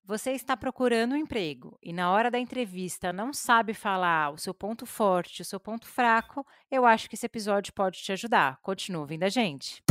Você está procurando um emprego e na hora da entrevista não sabe falar o seu ponto forte, o seu ponto fraco, eu acho que esse episódio pode te ajudar. Continua ouvindo a gente.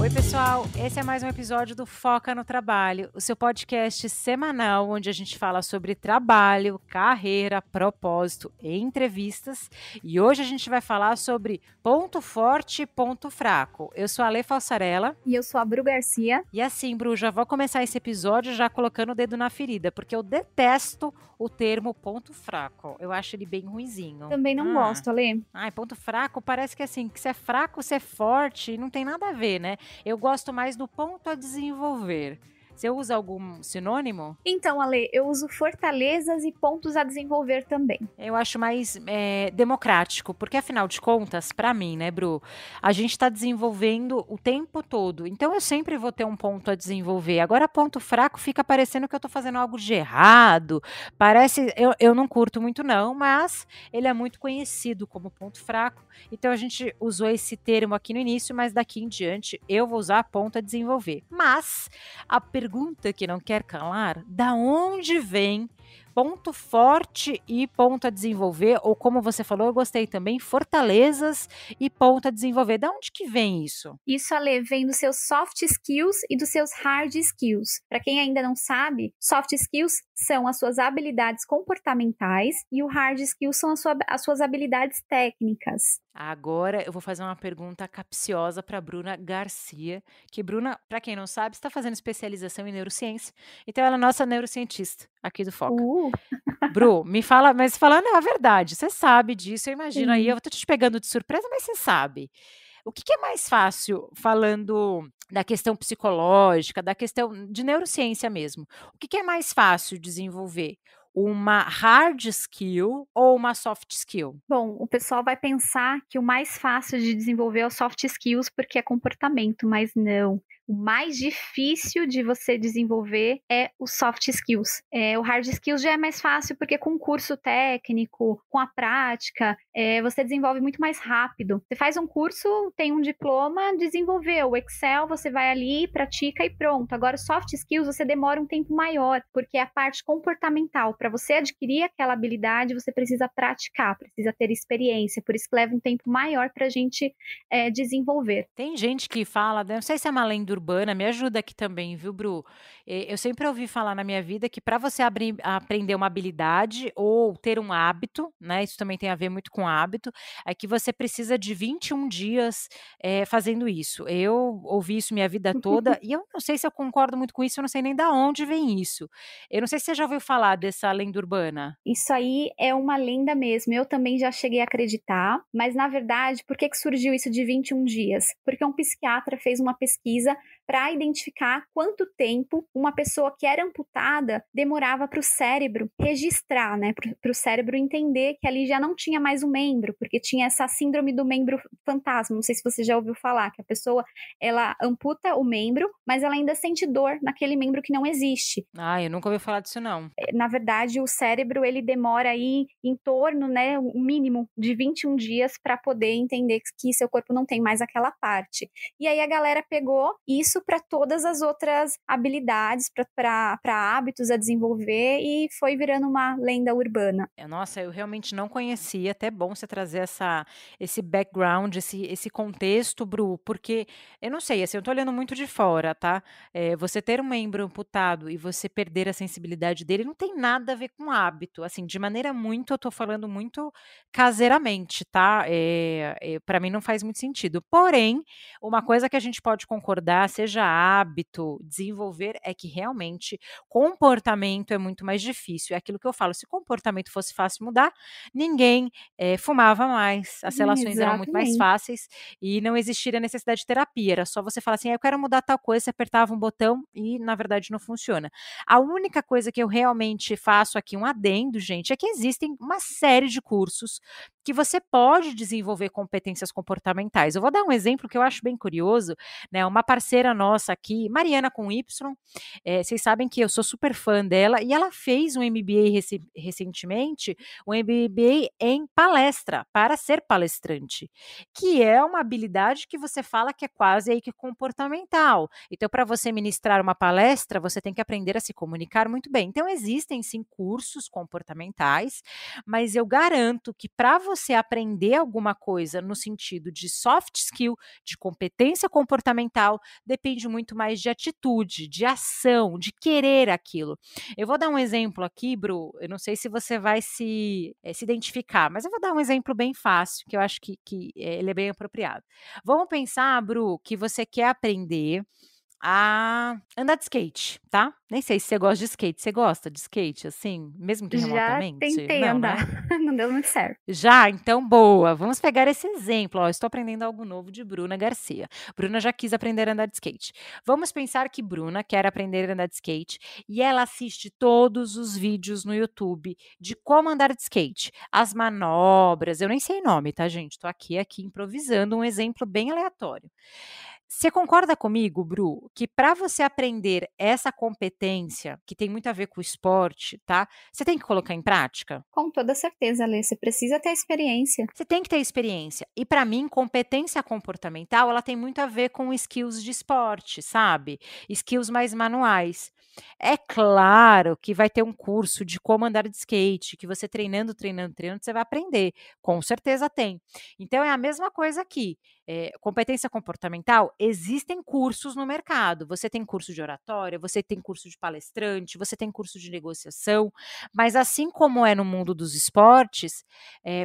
Oi, pessoal. Esse é mais um episódio do Foca no Trabalho, o seu podcast semanal onde a gente fala sobre trabalho, carreira, propósito e entrevistas. E hoje a gente vai falar sobre ponto forte e ponto fraco. Eu sou a Lê Falsarella. E eu sou a Bru Garcia. E assim, Bru, já vou começar esse episódio já colocando o dedo na ferida, porque eu detesto o termo ponto fraco. Eu acho ele bem ruinzinho. Também não gosto, Alê. Ai, ponto fraco parece que assim, que se é fraco, se é forte, não tem nada a ver, né? Eu gosto mais do ponto a desenvolver. Você usa algum sinônimo? Então, Alê, eu uso fortalezas e pontos a desenvolver também. Eu acho mais democrático, porque afinal de contas, para mim, né, Bru, a gente está desenvolvendo o tempo todo, então eu sempre vou ter um ponto a desenvolver. Agora, ponto fraco fica parecendo que eu tô fazendo algo de errado, parece, eu não curto muito não, mas ele é muito conhecido como ponto fraco, então a gente usou esse termo aqui no início, mas daqui em diante eu vou usar ponto a desenvolver. Mas a pergunta que não quer calar, da onde vem ponto forte e ponto a desenvolver, ou como você falou, eu gostei também, fortalezas e ponto a desenvolver. Da onde que vem isso? Isso, Alê, vem dos seus soft skills e dos seus hard skills. Para quem ainda não sabe, soft skills são as suas habilidades comportamentais e o hard skills são as suas habilidades técnicas. Agora eu vou fazer uma pergunta capciosa para Bruna Garcia, que Bruna, para quem não sabe, está fazendo especialização em neurociência, então ela é nossa neurocientista aqui do Foca. Bru, me fala, mas falando a verdade, você sabe disso, eu imagino aí, Sim. eu tô te pegando de surpresa, mas você sabe. O que é mais fácil, falando da questão psicológica, da questão de neurociência mesmo, o que é mais fácil desenvolver? Uma hard skill ou uma soft skill? Bom, o pessoal vai pensar que o mais fácil de desenvolver é o soft skills porque é comportamento, mas não. O mais difícil de você desenvolver é o soft skills. O hard skills já é mais fácil porque com o curso técnico, com a prática, você desenvolve muito mais rápido. Você faz um curso, tem um diploma, desenvolveu. O Excel, você vai ali, pratica e pronto. Agora, o soft skills, você demora um tempo maior, porque é a parte comportamental. Para você adquirir aquela habilidade, você precisa praticar, precisa ter experiência. Por isso que leva um tempo maior para a gente desenvolver. Tem gente que fala, não sei se é uma lenda urbana, me ajuda aqui também, viu, Bru? Eu sempre ouvi falar na minha vida que para você aprender uma habilidade ou ter um hábito, né? Isso também tem a ver muito com hábito, é que você precisa de 21 dias fazendo isso. Eu ouvi isso minha vida toda e eu não sei se eu concordo muito com isso, eu não sei nem da onde vem isso. Eu não sei se você já ouviu falar dessa lenda urbana. Isso aí é uma lenda mesmo. Eu também já cheguei a acreditar, mas na verdade, por que surgiu isso de 21 dias? Porque um psiquiatra fez uma pesquisa para identificar quanto tempo uma pessoa que era amputada demorava para o cérebro registrar, né? Para o cérebro entender que ali já não tinha mais um membro, porque tinha essa síndrome do membro fantasma. Não sei se você já ouviu falar, que a pessoa ela amputa o membro, mas ela ainda sente dor naquele membro que não existe. Ah, eu nunca ouvi falar disso não. Na verdade, o cérebro ele demora aí em torno, né, um mínimo de 21 dias para poder entender que seu corpo não tem mais aquela parte. E aí a galera pegou isso para todas as outras habilidades, para hábitos a desenvolver e foi virando uma lenda urbana. Nossa, eu realmente não conhecia, até bom você trazer esse background, esse contexto, Bru, porque eu não sei, assim, eu tô olhando muito de fora, tá? Você ter um membro amputado e você perder a sensibilidade dele não tem nada a ver com hábito, assim, de maneira muito, eu tô falando muito caseiramente, tá? Para mim não faz muito sentido. Porém, uma coisa que a gente pode concordar, seja hábito, desenvolver, é que realmente comportamento é muito mais difícil. É aquilo que eu falo, se comportamento fosse fácil mudar, ninguém fumava mais, as relações eram muito mais Exatamente. fáceis e não existiria necessidade de terapia, era só você falar assim: eu quero mudar tal coisa, você apertava um botão e na verdade não funciona. A única coisa que eu realmente faço aqui um adendo, gente, é que existem uma série de cursos que você pode desenvolver competências comportamentais. Eu vou dar um exemplo que eu acho bem curioso, né? Uma parceira nossa aqui, Mariana com Y, vocês sabem que eu sou super fã dela, e ela fez um MBA recentemente, um MBA em palestra, para ser palestrante, que é uma habilidade que você fala que é quase aí que comportamental. Então, para você ministrar uma palestra, você tem que aprender a se comunicar muito bem. Então, existem sim cursos comportamentais, mas eu garanto que para você aprender alguma coisa no sentido de soft skill, de competência comportamental, depende muito mais de atitude, de ação, de querer aquilo. Eu vou dar um exemplo aqui, Bru, eu não sei se você vai se identificar, mas eu vou dar um exemplo bem fácil, que eu acho que ele é bem apropriado. Vamos pensar, Bru, que você quer aprender a andar de skate, tá? Nem sei se você gosta de skate. Você gosta de skate, assim, mesmo que Já remotamente? tentei Não, andar, né? não deu muito certo. Já? Então, boa. Vamos pegar esse exemplo. Ó, estou aprendendo algo novo de Bruna Garcia. Bruna já quis aprender a andar de skate. Vamos pensar que Bruna quer aprender a andar de skate e ela assiste todos os vídeos no YouTube de como andar de skate, as manobras. Eu nem sei nome, tá, gente? Estou aqui improvisando um exemplo bem aleatório. Você concorda comigo, Bru, que para você aprender essa competência, que tem muito a ver com o esporte, tá? Você tem que colocar em prática? Com toda certeza, Lê, você precisa ter experiência. Você tem que ter experiência. E para mim, competência comportamental, ela tem muito a ver com skills de esporte, sabe? Skills mais manuais. É claro que vai ter um curso de como andar de skate, que você treinando, você vai aprender. Com certeza tem. Então é a mesma coisa aqui. Competência comportamental, existem cursos no mercado. Você tem curso de oratória, você tem curso de palestrante, você tem curso de negociação, mas assim como é no mundo dos esportes,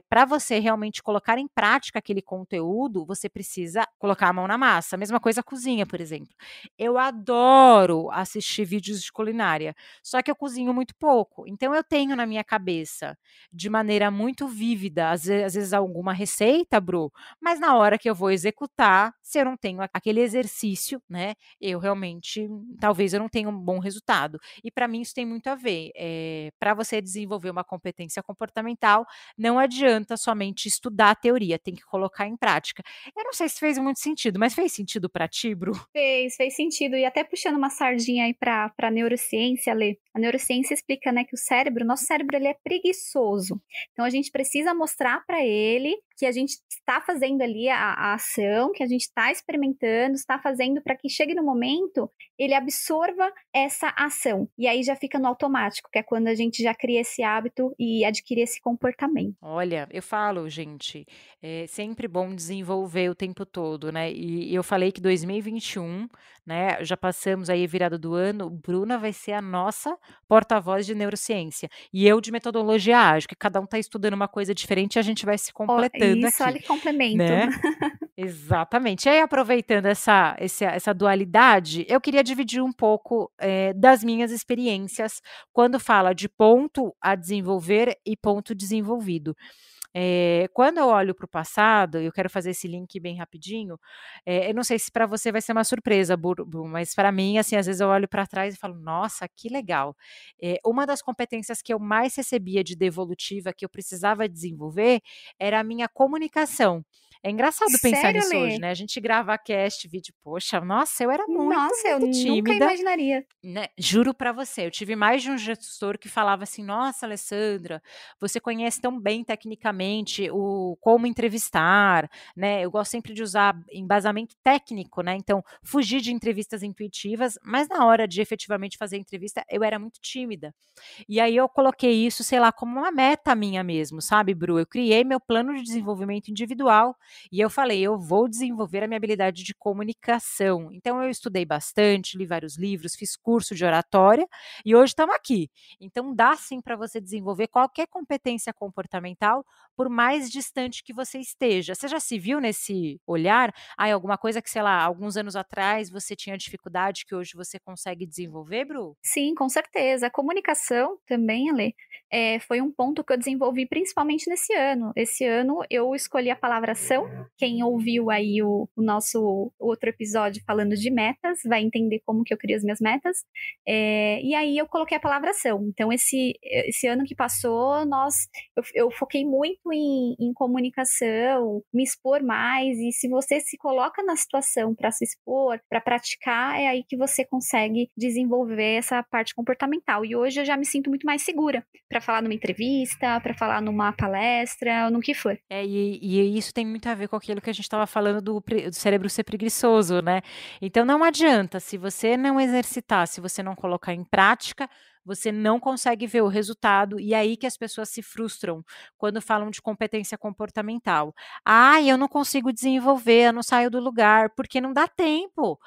para você realmente colocar em prática aquele conteúdo, você precisa colocar a mão na massa. Mesma coisa a cozinha, por exemplo. Eu adoro assistir vídeos de culinária, só que eu cozinho muito pouco. Então eu tenho na minha cabeça, de maneira muito vívida, às vezes alguma receita, Bru, mas na hora que eu vou executar, se eu não tenho aquele exercício, né, eu realmente, talvez eu não tenha um bom resultado. E para mim isso tem muito a ver. Para você desenvolver uma competência comportamental, não adianta somente estudar a teoria, tem que colocar em prática. Eu não sei se fez muito sentido, mas fez sentido para ti, Bru? Fez sentido. E até puxando uma sardinha aí para neurociência, Lê. A neurociência explica, né, que nosso cérebro, ele é preguiçoso. Então a gente precisa mostrar para ele que a gente está fazendo ali a ação, que a gente está experimentando, está fazendo para que chegue no momento, ele absorva essa ação. E aí já fica no automático, que é quando a gente já cria esse hábito e adquire esse comportamento. Olha, eu falo, gente, é sempre bom desenvolver o tempo todo, né? E eu falei que 2021, né? Já passamos aí a virada do ano, Bruna vai ser a nossa porta-voz de neurociência. E eu de metodologia ágil, que cada um está estudando uma coisa diferente e a gente vai se Ó, completando isso, aqui, olha que complemento. né? Exatamente. E aí, aproveitando essa dualidade, eu queria dividir um pouco das minhas experiências quando fala de ponto a desenvolver e ponto desenvolvido. Quando eu olho para o passado, eu quero fazer esse link bem rapidinho. Eu não sei se para você vai ser uma surpresa, Bru, mas para mim, assim, às vezes eu olho para trás e falo, nossa, que legal. Uma das competências que eu mais recebia de devolutiva, que eu precisava desenvolver, era a minha comunicação. É engraçado pensar Sério, nisso hoje, Lê? né? A gente grava cast, vídeo, poxa, nossa, eu era muito, Nossa, eu muito nunca tímida, imaginaria. né? Juro para você, eu tive mais de um gestor que falava assim: "Nossa, Alessandra, você conhece tão bem tecnicamente o como entrevistar, né?" Eu gosto sempre de usar embasamento técnico, né? Então, fugir de entrevistas intuitivas, mas na hora de efetivamente fazer a entrevista, eu era muito tímida. E aí eu coloquei isso, sei lá, como uma meta minha mesmo, sabe, Bru? Eu criei meu plano de desenvolvimento individual e eu falei, eu vou desenvolver a minha habilidade de comunicação. Então eu estudei bastante, li vários livros, fiz curso de oratória e hoje estamos aqui. Então dá sim para você desenvolver qualquer competência comportamental, por mais distante que você esteja. Você já se viu nesse olhar? Alguma coisa que, sei lá, alguns anos atrás você tinha dificuldade que hoje você consegue desenvolver, Bru? Sim, com certeza. A comunicação também, Ale, foi um ponto que eu desenvolvi principalmente nesse ano. Esse ano eu escolhi a palavra ação aconteceu. Quem ouviu aí o nosso outro episódio falando de metas vai entender como que eu crio as minhas metas. E aí eu coloquei a palavra ação. Então, esse ano que passou, eu foquei muito em comunicação, me expor mais. E se você se coloca na situação para se expor, para praticar, é aí que você consegue desenvolver essa parte comportamental. E hoje eu já me sinto muito mais segura para falar numa entrevista, para falar numa palestra, ou no que for. E isso tem muito a ver com aquilo que a gente estava falando do cérebro ser preguiçoso, né? Então não adianta, se você não exercitar, se você não colocar em prática, você não consegue ver o resultado, e é aí que as pessoas se frustram quando falam de competência comportamental. Ah, eu não consigo desenvolver, eu não saio do lugar, porque não dá tempo.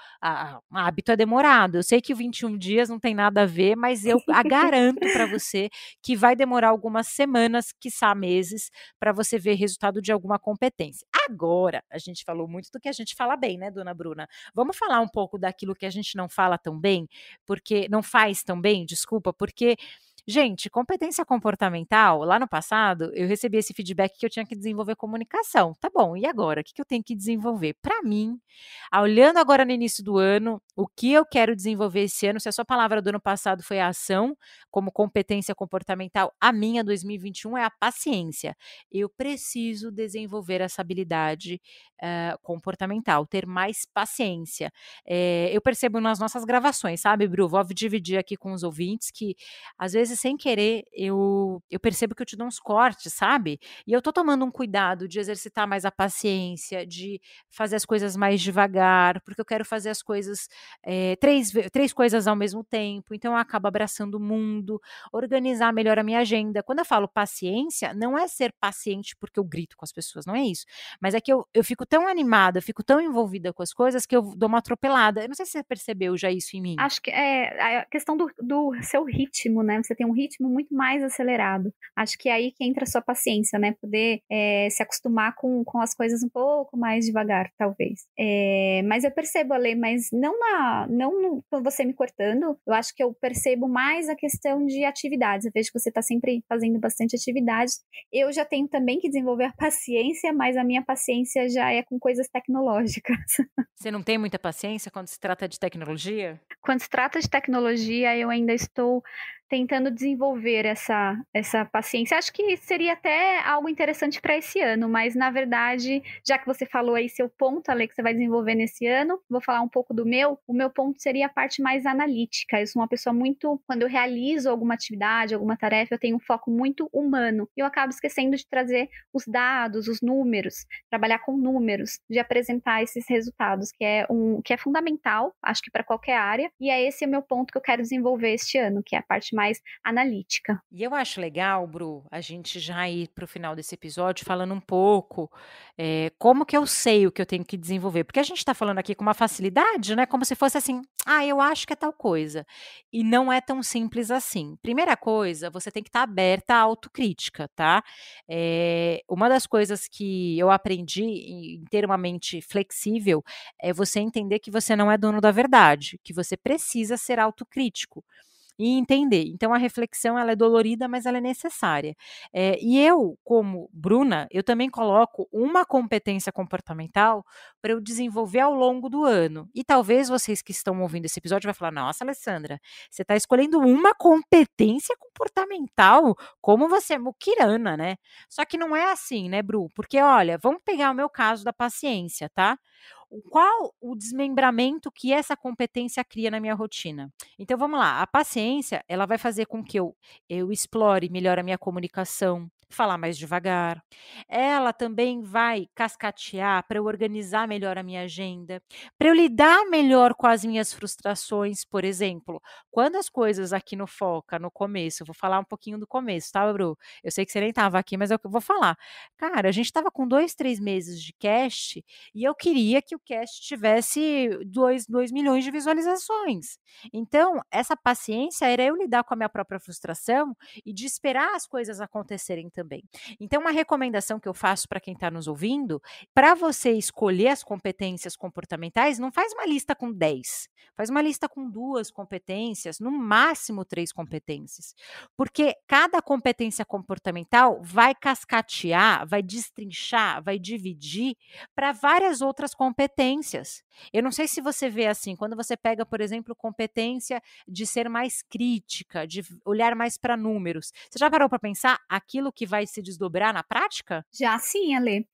O hábito é demorado. Eu sei que 21 dias não tem nada a ver, mas eu garanto para você que vai demorar algumas semanas, quiçá meses, para você ver resultado de alguma competência. Agora, a gente falou muito do que a gente fala bem, né, dona Bruna? Vamos falar um pouco daquilo que a gente não fala tão bem, porque não faz tão bem, desculpa, porque gente, competência comportamental, lá no passado, eu recebi esse feedback que eu tinha que desenvolver comunicação. Tá bom, e agora? O que eu tenho que desenvolver? Para mim, olhando agora no início do ano, o que eu quero desenvolver esse ano, se a sua palavra do ano passado foi a ação, como competência comportamental, a minha 2021 é a paciência. Eu preciso desenvolver essa habilidade comportamental, ter mais paciência. Eu percebo nas nossas gravações, sabe, Bru? Vou dividir aqui com os ouvintes que, às vezes, sem querer, eu percebo que eu te dou uns cortes, sabe? E eu tô tomando um cuidado de exercitar mais a paciência, de fazer as coisas mais devagar, porque eu quero fazer as coisas, três coisas ao mesmo tempo, então eu acabo abraçando o mundo, organizar melhor a minha agenda. Quando eu falo paciência, não é ser paciente porque eu grito com as pessoas, não é isso. Mas é que eu fico tão animada, eu fico tão envolvida com as coisas que eu dou uma atropelada. Eu não sei se você percebeu já isso em mim. Acho que é a questão do seu ritmo, né? Você tem um ritmo muito mais acelerado. Acho que é aí que entra a sua paciência, né? Poder se acostumar com as coisas um pouco mais devagar, talvez. Mas eu percebo, Ale, mas não com você me cortando, eu acho que eu percebo mais a questão de atividades. Eu vejo que você está sempre fazendo bastante atividades. Eu já tenho também que desenvolver a paciência, mas a minha paciência já é com coisas tecnológicas. Você não tem muita paciência quando se trata de tecnologia? Quando se trata de tecnologia, eu ainda estou tentando desenvolver essa paciência. Acho que seria até algo interessante para esse ano, mas na verdade, já que você falou aí seu ponto, Ale, que você vai desenvolver nesse ano, vou falar um pouco do meu. O meu ponto seria a parte mais analítica. Eu sou uma pessoa muito, quando eu realizo alguma atividade, alguma tarefa, eu tenho um foco muito humano. E eu acabo esquecendo de trazer os dados, os números, trabalhar com números, de apresentar esses resultados, que é fundamental, acho que para qualquer área. E é esse o meu ponto que eu quero desenvolver este ano, que é a parte mais analítica. E eu acho legal, Bru, a gente já ir para o final desse episódio falando um pouco como que eu sei o que eu tenho que desenvolver. Porque a gente está falando aqui com uma facilidade, né? Como se fosse assim, eu acho que é tal coisa. E não é tão simples assim. Primeira coisa, você tem que estar aberta à autocrítica, tá? Uma das coisas que eu aprendi em ter uma mente flexível é você entender que você não é dono da verdade, que você precisa ser autocrítico e entender. Então a reflexão ela é dolorida, mas ela é necessária. E eu, como Bruna, eu também coloco uma competência comportamental para eu desenvolver ao longo do ano. E talvez vocês que estão ouvindo esse episódio vai falar: "Nossa, Alessandra, você está escolhendo uma competência comportamental? Como você é muquirana, né?" Só que não é assim, né, Bru? Porque olha, vamos pegar o meu caso da paciência, tá? Qual o desmembramento que essa competência cria na minha rotina? Então vamos lá, a paciência, ela vai fazer com que eu explore melhor a minha comunicação, falar mais devagar. Ela também vai cascatear para eu organizar melhor a minha agenda, para eu lidar melhor com as minhas frustrações, por exemplo. Quando as coisas aqui no Foca, no começo, eu vou falar um pouquinho do começo, tá, Bru? Eu sei que você nem estava aqui, mas é o que eu vou falar. Cara, a gente estava com 2, 3 meses de cast e eu queria que o cast tivesse 2 milhões de visualizações. Então, essa paciência era eu lidar com a minha própria frustração e de esperar as coisas acontecerem também. Então, uma recomendação que eu faço para quem está nos ouvindo, para você escolher as competências comportamentais, não faz uma lista com 10, faz uma lista com 2 competências, no máximo 3 competências, porque cada competência comportamental vai cascatear, vai destrinchar, vai dividir para várias outras competências. Eu não sei se você vê assim, quando você pega, por exemplo, competência de ser mais crítica, de olhar mais para números. Você já parou para pensar aquilo que vai se desdobrar na prática? Já sim, Ale.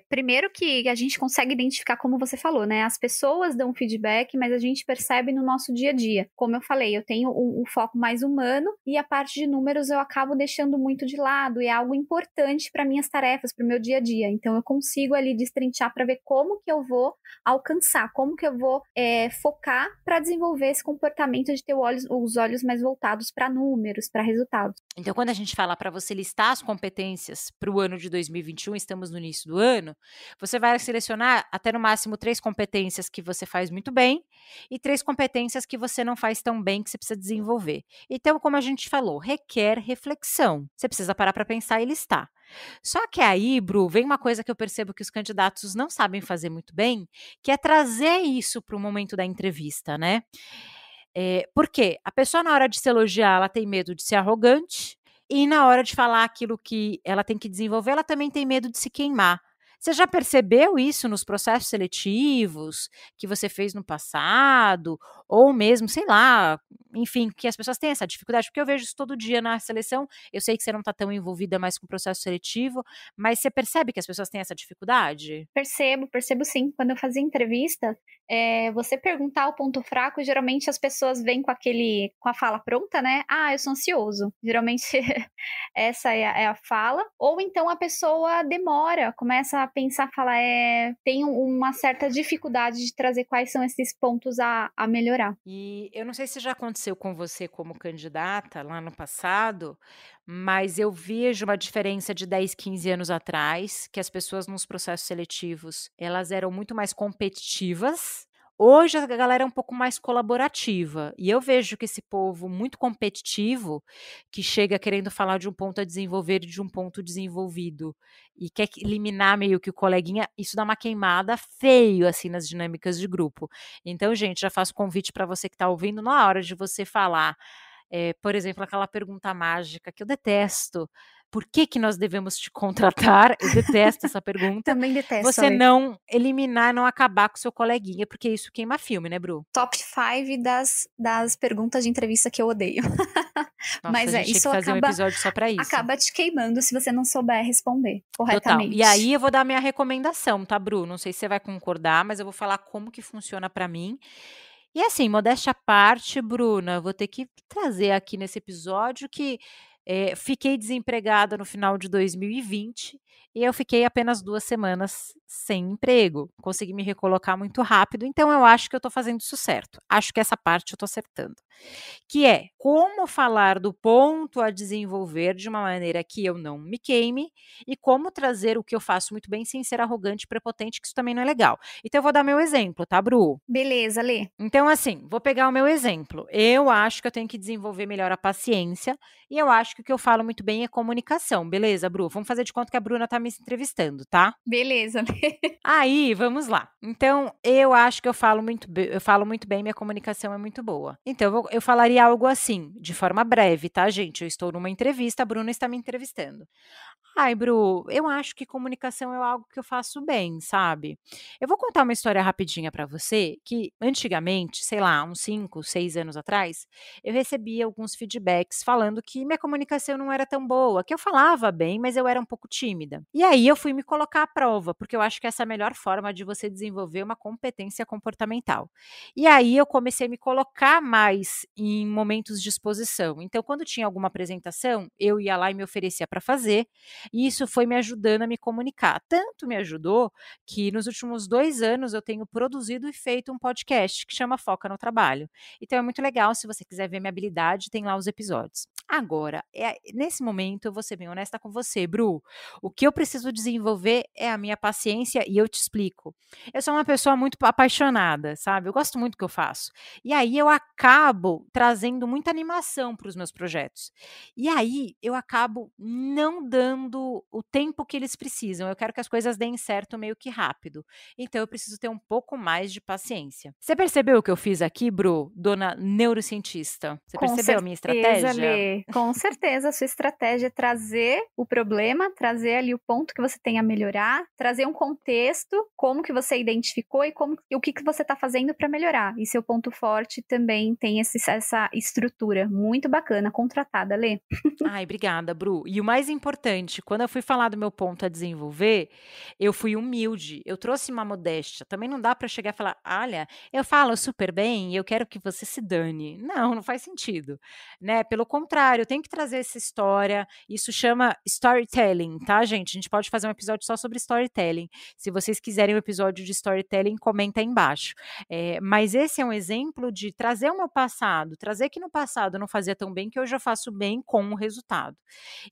Primeiro que a gente consegue identificar, como você falou, né? As pessoas dão feedback, mas a gente percebe no nosso dia a dia. Como eu falei, eu tenho um foco mais humano e a parte de números eu acabo deixando muito de lado, e é algo importante para minhas tarefas, para o meu dia a dia. Então eu consigo ali destrinchar para ver como que eu vou alcançar, como que eu vou focar para desenvolver esse comportamento de ter os olhos mais voltados para números, para resultados. Então, quando a gente fala para você listar as competências para o ano de 2021, estamos no início do ano, você vai selecionar até no máximo 3 competências que você faz muito bem e 3 competências que você não faz tão bem, que você precisa desenvolver. Então, como a gente falou, requer reflexão. Você precisa parar para pensar e listar. Só que aí, Bru, vem uma coisa que eu percebo que os candidatos não sabem fazer muito bem, que é trazer isso para o momento da entrevista, né? Porque a pessoa, na hora de se elogiar, ela tem medo de ser arrogante, e na hora de falar aquilo que ela tem que desenvolver, ela também tem medo de se queimar. Você já percebeu isso nos processos seletivos que você fez no passado? Ou mesmo, sei lá, enfim, que as pessoas têm essa dificuldade? Porque eu vejo isso todo dia na seleção. Eu sei que você não está tão envolvida mais com o processo seletivo, mas você percebe que as pessoas têm essa dificuldade? Percebo sim. Quando eu fazia entrevista, você perguntar o ponto fraco, geralmente as pessoas vêm com a fala pronta, né? Ah, eu sou ansioso. Geralmente essa é a fala. Ou então a pessoa demora, começa a pensar, fala, tem uma certa dificuldade de trazer quais são esses pontos a melhorar. E eu não sei se já aconteceu com você como candidata lá no passado, mas eu vejo uma diferença de 10, 15 anos atrás, que as pessoas nos processos seletivos, elas eram muito mais competitivas. Hoje a galera é um pouco mais colaborativa. E eu vejo que esse povo muito competitivo, que chega querendo falar de um ponto a desenvolver e de um ponto desenvolvido, e quer eliminar meio que o coleguinha, isso dá uma queimada feio assim nas dinâmicas de grupo. Então, gente, já faço convite para você que está ouvindo, na hora de você falar, por exemplo, aquela pergunta mágica que eu detesto: "Por que que nós devemos te contratar?", eu detesto essa pergunta. Também detesto, Você Ale. não eliminar, não acabar com o seu coleguinha, porque isso queima filme, né, Bru? Top 5 das perguntas de entrevista que eu odeio. Nossa, a Mas gente tinha que isso fazer um episódio só para isso. acaba te queimando se você não souber responder Total. corretamente. E aí eu vou dar minha recomendação, tá, Bru? Não sei se você vai concordar, mas eu vou falar como que funciona para mim. E assim, modéstia à parte, Bruna, eu vou ter que trazer aqui nesse episódio que fiquei desempregada no final de 2020 e eu fiquei apenas 2 semanas sem emprego. Consegui me recolocar muito rápido, então eu acho que eu estou fazendo isso certo. Acho que essa parte eu estou acertando. Que é como falar do ponto a desenvolver de uma maneira que eu não me queime e como trazer o que eu faço muito bem sem ser arrogante e prepotente, que isso também não é legal. Então eu vou dar meu exemplo, tá, Bru? Beleza, Lê. Então, assim, vou pegar o meu exemplo. Eu acho que eu tenho que desenvolver melhor a paciência e eu acho que o que eu falo muito bem é comunicação, beleza, Bru? Vamos fazer de conta que a Bruna tá me entrevistando, tá? Beleza, Lê. Aí, vamos lá. Então, eu acho que eu falo muito bem, minha comunicação é muito boa. Então, eu falaria algo assim, de forma breve, tá, gente? Eu estou numa entrevista, a Bruna está me entrevistando. Ai, Bru, eu acho que comunicação é algo que eu faço bem, sabe? Eu vou contar uma história rapidinha pra você, que antigamente, sei lá, uns 5, 6 anos atrás, eu recebia alguns feedbacks falando que minha comunicação não era tão boa, que eu falava bem, mas eu era um pouco tímida. E aí eu fui me colocar à prova, porque eu acho que essa é a melhor forma de você desenvolver uma competência comportamental. E aí eu comecei a me colocar mais em momentos de exposição. Então, quando tinha alguma apresentação, eu ia lá e me oferecia para fazer, e isso foi me ajudando a me comunicar. Tanto me ajudou que nos últimos 2 anos eu tenho produzido e feito um podcast que chama Foca no Trabalho. Então é muito legal, se você quiser ver minha habilidade, tem lá os episódios. Agora, nesse momento eu vou ser bem honesta com você, Bru, o que eu preciso desenvolver é a minha paciência e eu te explico. Eu sou uma pessoa muito apaixonada, sabe, eu gosto muito do que eu faço. E aí eu acabo trazendo muita animação para os meus projetos. E aí eu acabo não dando o tempo que eles precisam, eu quero que as coisas deem certo meio que rápido. Então eu preciso ter um pouco mais de paciência. Você percebeu o que eu fiz aqui, Bru, dona neurocientista? Você Com percebeu a minha certeza, estratégia? Lê. Com certeza, a sua estratégia é trazer o problema, trazer ali o ponto que você tem a melhorar, trazer um contexto, como que você identificou e o que que você está fazendo para melhorar. E seu ponto forte também tem essa estrutura muito bacana, contratada, Lê. Ai, obrigada, Bru. E o mais importante, quando eu fui falar do meu ponto a desenvolver, eu fui humilde, eu trouxe uma modéstia. Também não dá para chegar e falar: "Olha, eu falo super bem e eu quero que você se dane". Não, não faz sentido, né. Pelo contrário, eu tenho que trazer essa história, isso chama storytelling, tá, gente? A gente pode fazer um episódio só sobre storytelling. Se vocês quiserem um episódio de storytelling, comenta aí embaixo. Mas esse é um exemplo de trazer o meu passado, trazer que no passado eu não fazia tão bem, que hoje eu faço bem com o resultado.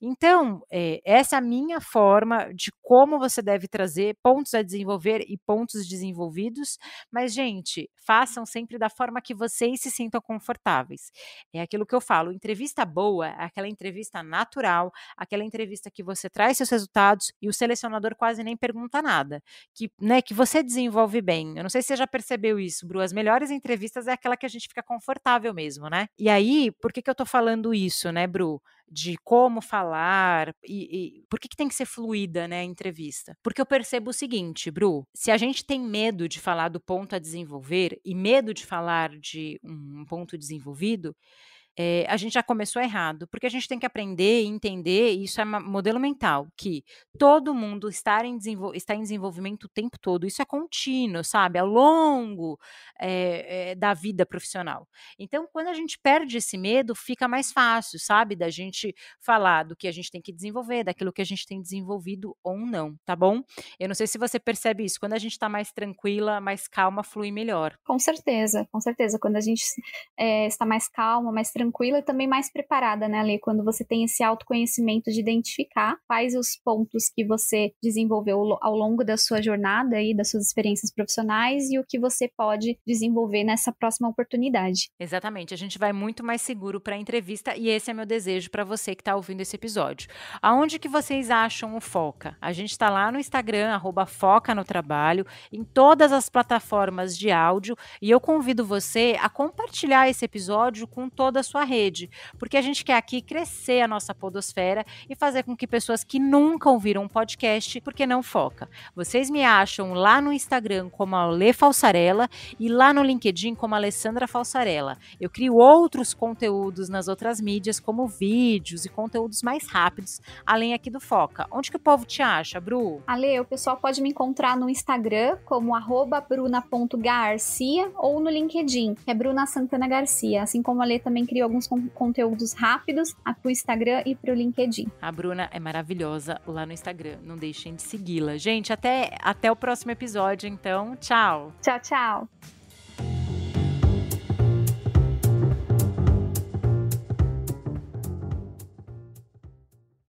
Então, essa é a minha forma de como você deve trazer pontos a desenvolver e pontos desenvolvidos, mas gente, façam sempre da forma que vocês se sintam confortáveis. É aquilo que eu falo, entrevista boa é aquela entrevista natural, aquela entrevista que você traz seus resultados e o selecionador quase nem pergunta nada, que você desenvolve bem. Eu não sei se você já percebeu isso, Bru, as melhores entrevistas é aquela que a gente fica confortável mesmo, né. E aí, por que que eu tô falando isso, né, Bru? De como falar e por que que tem que ser fluida, né, a entrevista? Porque eu percebo o seguinte, Bru, se a gente tem medo de falar do ponto a desenvolver e medo de falar de um ponto desenvolvido, a gente já começou errado, porque a gente tem que aprender e entender, e isso é modelo mental, que todo mundo está em desenvolvimento o tempo todo, isso é contínuo, sabe, ao longo da vida profissional. Então, quando a gente perde esse medo, fica mais fácil, sabe, da gente falar do que a gente tem que desenvolver, daquilo que a gente tem desenvolvido ou não, tá bom? Eu não sei se você percebe isso, quando a gente está mais tranquila, mais calma, flui melhor. Com certeza, com certeza. Quando a gente está mais calma, mais tranquila e também mais preparada, né, Lê? Quando você tem esse autoconhecimento de identificar quais os pontos que você desenvolveu ao longo da sua jornada e das suas experiências profissionais e o que você pode desenvolver nessa próxima oportunidade. Exatamente, a gente vai muito mais seguro para a entrevista e esse é meu desejo para você que está ouvindo esse episódio. Aonde que vocês acham o Foca? A gente está lá no Instagram, @Foca no Trabalho, em todas as plataformas de áudio e eu convido você a compartilhar esse episódio com toda a sua rede, porque a gente quer aqui crescer a nossa podosfera e fazer com que pessoas que nunca ouviram um podcast, porque não Foca. Vocês me acham lá no Instagram como a Lê Falsarella e lá no LinkedIn como a Alessandra Falsarella. Eu crio outros conteúdos nas outras mídias, como vídeos e conteúdos mais rápidos, além aqui do Foca. Onde que o povo te acha, Bru? Ale, o pessoal pode me encontrar no Instagram como @bruna.garcia ou no LinkedIn, que é Bruna Santana Garcia. Assim como a Ale também cria alguns conteúdos rápidos para o Instagram e para o LinkedIn. A Bruna é maravilhosa lá no Instagram. Não deixem de segui-la. Gente, até o próximo episódio, então. Tchau! Tchau, tchau!